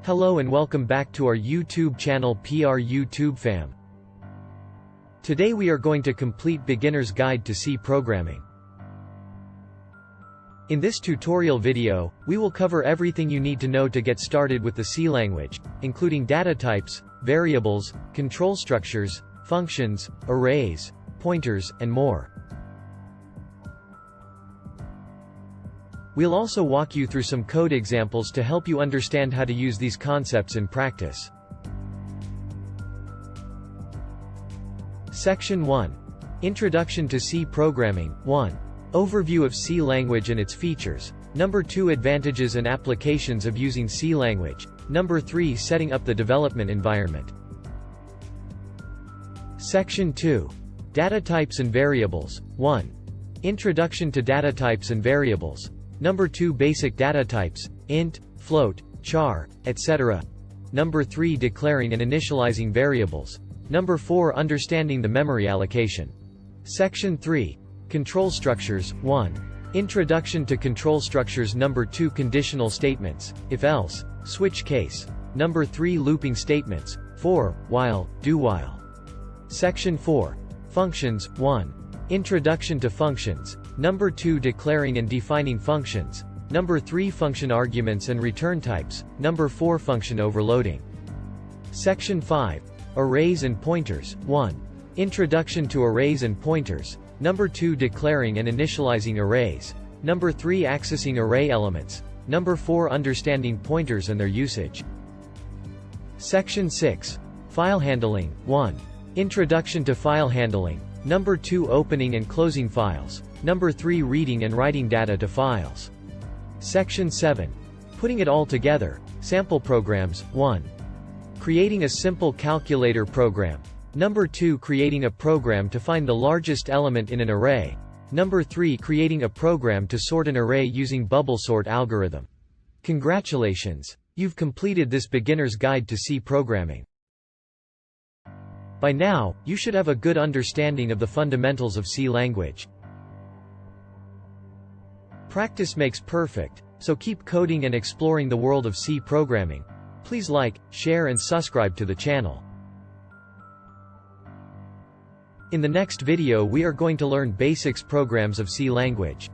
Hello and welcome back to our YouTube channel PR YouTube fam. Today we are going to complete Beginner's Guide to C Programming. In this tutorial video, we will cover everything you need to know to get started with the C language, including data types, variables, control structures, functions, arrays, pointers, and more. We'll also walk you through some code examples to help you understand how to use these concepts in practice. Section 1. Introduction to C Programming. 1. Overview of C language and its features. 2. Advantages and applications of using C language. 3. Setting up the development environment. Section 2. Data types and variables. 1. Introduction to data types and variables. 2. Basic data types, int, float, char, etc. 3. Declaring and initializing variables. 4. Understanding the memory allocation. Section 3. Control structures. 1. Introduction to control structures. 2. Conditional statements, if-else, switch case. 3. Looping statements, for, while, do-while. Section 4. Functions. 1. Introduction to functions. 2. Declaring and defining functions. 3. Function arguments and return types. 4. Function overloading. Section 5. Arrays and pointers. 1. Introduction to arrays and pointers. 2. Declaring and initializing arrays. 3. Accessing array elements. 4. Understanding pointers and their usage. Section 6. File handling. 1. Introduction to file handling. 2. Opening and closing files. 3. Reading and writing data to files. Section 7. Putting it all together. Sample programs. 1. Creating a simple calculator program. 2. Creating a program to find the largest element in an array. 3. Creating a program to sort an array using bubble sort algorithm. Congratulations! You've completed this beginner's guide to C programming. By now, you should have a good understanding of the fundamentals of C language. Practice makes perfect, so keep coding and exploring the world of C programming. Please like, share and subscribe to the channel. In the next video we are going to learn basics programs of C language.